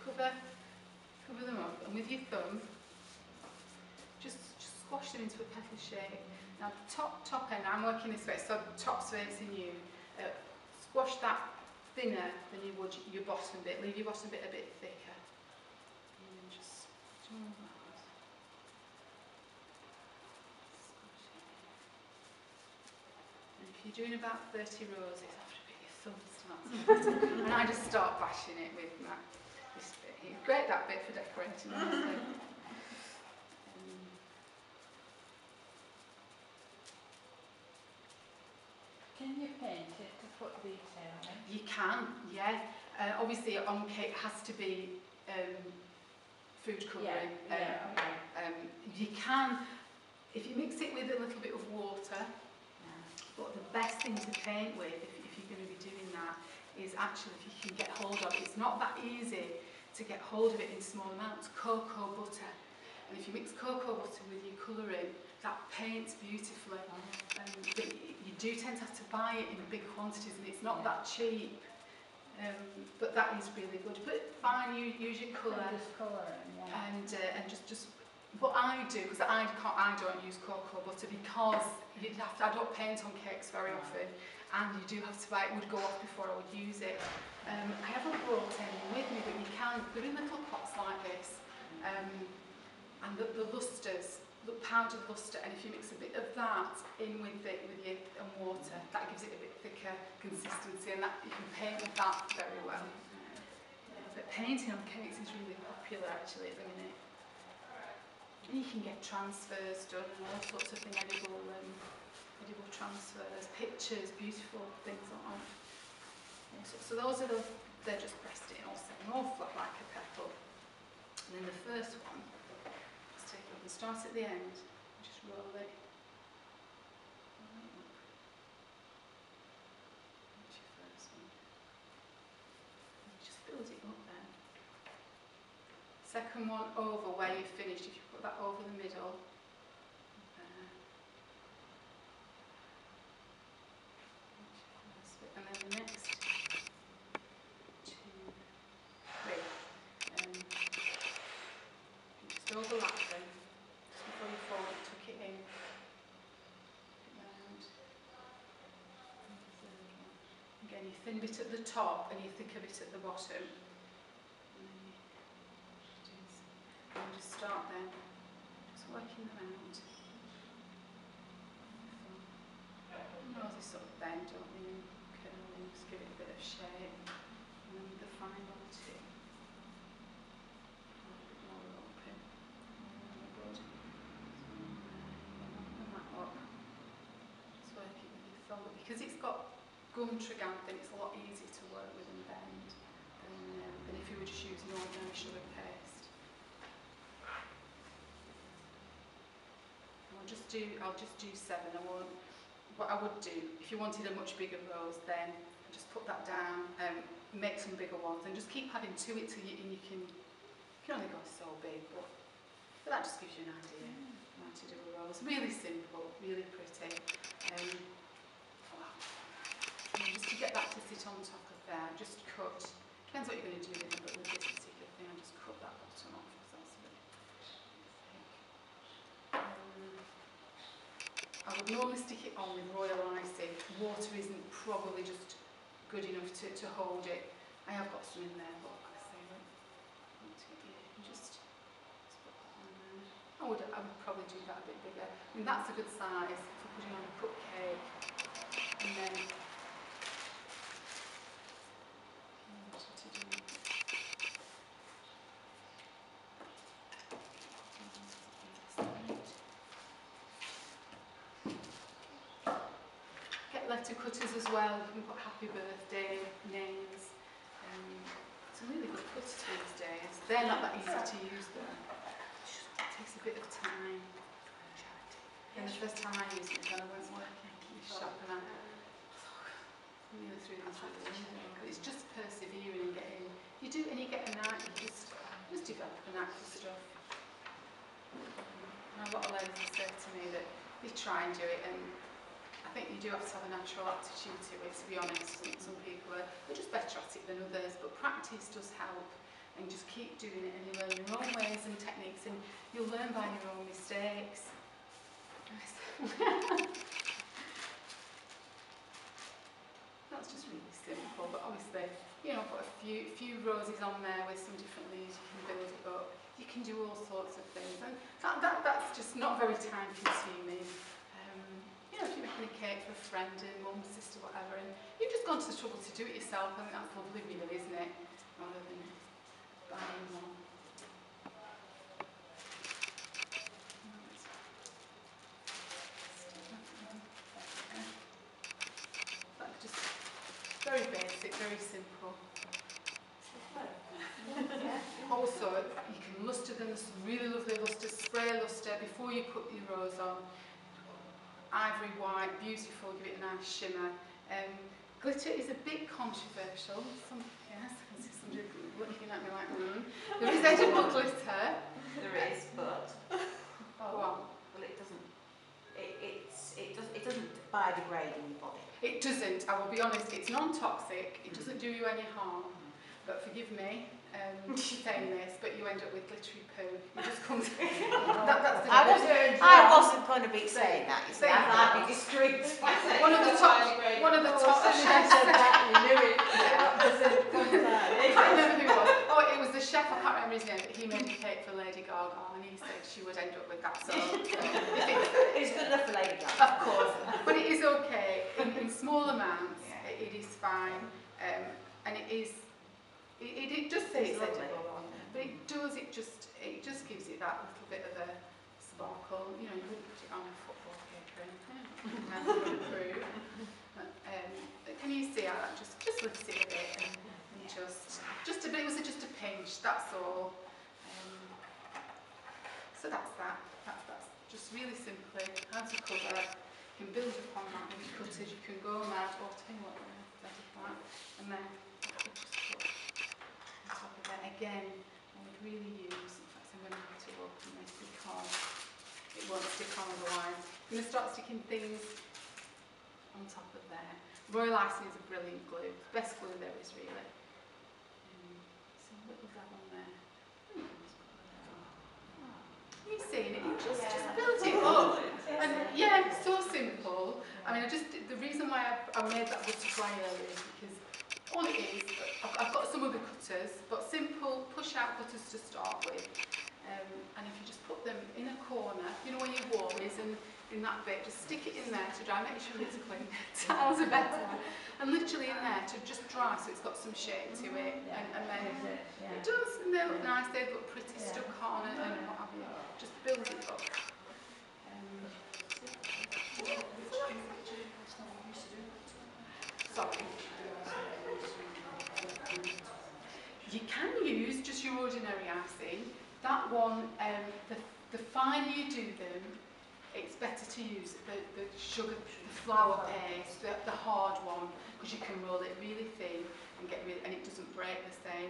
cover them up, and with your thumb, just squash them into a petal shape. Now top end, I'm working this way, so the top's facing you. Squash that thinner than you would your bottom bit. Leave your bottom bit a bit thicker. And then just do that. And if you're doing about 30 roses, after a bit your thumb starts and I just start bashing it with this bit here. Great, that bit for decorating, honestly. Can you paint it to put detail in? You can, yeah. Obviously on cake has to be food colouring. You can, if you mix it with a little bit of water, but the best thing to paint with, if you're going to be doing that, is actually if you can get hold of it. It's not that easy to get hold of it in small amounts. Cocoa butter. And if you mix cocoa butter with your colouring, that paints beautifully. But you do tend to have to buy it in big quantities, and it's not that cheap. But that is really good. But fine, you use your colour. And just what I do, because I don't use cocoa butter because I don't paint on cakes very often, and you do have to buy it. Would go off before I would use it. I haven't brought any with me, but you can. They're in little pots like this, and the lusters, the powdered luster, and if you mix a bit of that in with your water, that gives it a bit thicker consistency, and that you can paint with that very well. But painting on cakes is really popular actually at the minute. And you can get transfers done, and all sorts of things, edible transfers, pictures, beautiful things like that. So those are they're just pressed in, all flat like a petal. And then the first one, let's take it up and start at the end, just roll it. That's your first one. And just build it up then. Second one over where you've finished, if you put that over the middle. And then the next 2, 3. Just overlap them. Just before you fold it, tuck it in. Round. And the third one. Again, your thin bit at the top and your thicker bit at the bottom. And just start then, just working them out. Noses sort of bend, don't they? Curling, just give it a bit of shape. And then the final 2. A bit more open. Good. Open that up. Just work it with your thumb. But because it's got gum trigant, then it's a lot easier to work with and bend than if you were just using ordinary sugar paste. I'll just do 7. What I would do, if you wanted a much bigger rose, then just put that down, make some bigger ones, and just keep adding to it till you can only go so big, but that just gives you an idea how to do a rose. Really simple, really pretty. And just to get that to sit on top of there, just cut. Depends what you're going to do with it, but with this particular thing, I just cut that bottom off because that's a bit thick. I would normally stick it on with royal icing. Water isn't probably just good enough to hold it. I have got some in there, but like I say, just put that on there. I would probably do that a bit bigger. I mean, that's a good size for putting on a cupcake. And then letter cutters as well. You can put happy birthday, names. Some really good cutters these days. They're not that easy to use though. It takes a bit of time. And the first time I used it, when I wasn't working in the shop, and I nearly threw this out the window. But it's just persevering and getting. You do, and you get a knack. You just develop a knack for stuff. And a lot of ladies say to me that they try and do it, and I think you do have to have a natural aptitude to it, to be honest. I think some people are just better at it than others, but practice does help. and just keep doing it, and you learn your own ways and techniques, and you'll learn by your own mistakes. That's just really simple, but obviously, you know, put a few roses on there with some different leaves, you can build it up. You can do all sorts of things, and that's just not very time consuming. You know, if you're making a cake for a friend, a mum, sister, whatever, and you've just gone to the trouble to do it yourself, I think that's lovely really, isn't it? Rather than buying one. That's just very basic, very simple. Also, you can luster them, some really lovely luster, spray luster before you put your rose on. Ivory white, beautiful, give it a nice shimmer. Glitter is a bit controversial. Yes, I can see somebody looking at me like, There is edible glitter. There is, but Go on. well, it doesn't. It doesn't biodegrade in your body. It doesn't. I will be honest. It's non-toxic. It doesn't do you any harm. But forgive me saying this, but you end up with glittery poo. It just comes. That's the I wasn't going to be saying that. You see, I'd be discreet. One of the top chefs said that. You knew it. I can't remember who it was. Oh, it was the chef. I can't remember his name, but he made a cake for Lady Gaga, and he said she would end up with that. So It's good enough for Lady Gaga. of course, but it is okay in small amounts. Yeah. It is fine, and it is. It does say it's edible on, but it just gives it that little bit of a sparkle. You know, you wouldn't put it on a football cake or anything. Can you see how that just lifts it a bit and just a bit? It was just a pinch. That's all. So that's that. That's just really simply how to cover. You can build upon that with your cutters. You can go mad or tell you what, that, and then just put. Again, I would really use, in fact I'm going to have to open this because it won't stick on otherwise. I'm going to start sticking things on top of there. Royal icing is a brilliant glue, best glue there is really. So a little dab on there. You see, it just builds it up. And yeah, it's so simple. I mean, the reason why I made that butterfly earlier is because all it is, I've got some other cutters, but simple push-out cutters to start with. And if you just put them in a corner, you know where your wall is, and in that bit, just stick it in there to dry, make sure it's clean. Towels are better. And literally in there to just dry so it's got some shape to it. And then it does, and they look nice, they look pretty stuck on and what have you. Just build it up. Sorry. You can use just your ordinary icing. That one, the finer you do them, it's better to use the sugar, the flour paste, the hard one, because you can roll it really thin and and it doesn't break the same.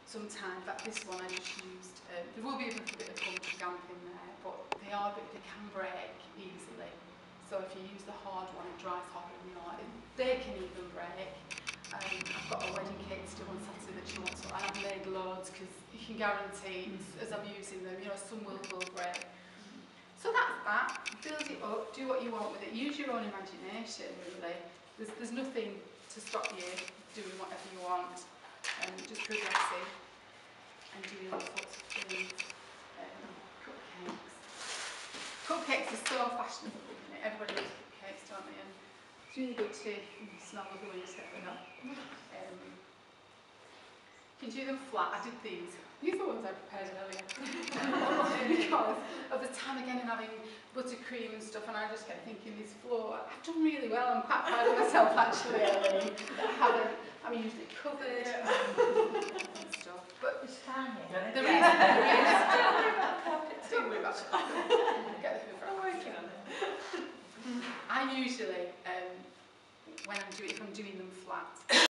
Sometimes, like this one I just used, there will be a little bit of bumpy gump in there, but they can break easily. So if you use the hard one, it dries hotter than you like. They can even break. I've got a wedding cake still on Saturday that she wants, and I've made loads because you can guarantee as I'm using them, you know, some will break. So that's that. Build it up, do what you want with it. Use your own imagination, really. There's nothing to stop you doing whatever you want. Just progressing and doing all sorts of things. Cupcakes. Cupcakes are so fashionable, isn't it? Everybody loves cupcakes, don't they? And it's really good to smell the when you're stepping up. You can do them flat. I did these. These are the ones I prepared earlier. Because of the time again and having buttercream and stuff, and I just kept thinking this floor, I've done really well. I'm quite proud of myself actually. I'm usually covered and stuff. But it's fine. Don't worry about it. Get the hoover. I'm working on it. I usually, if I'm doing them flat,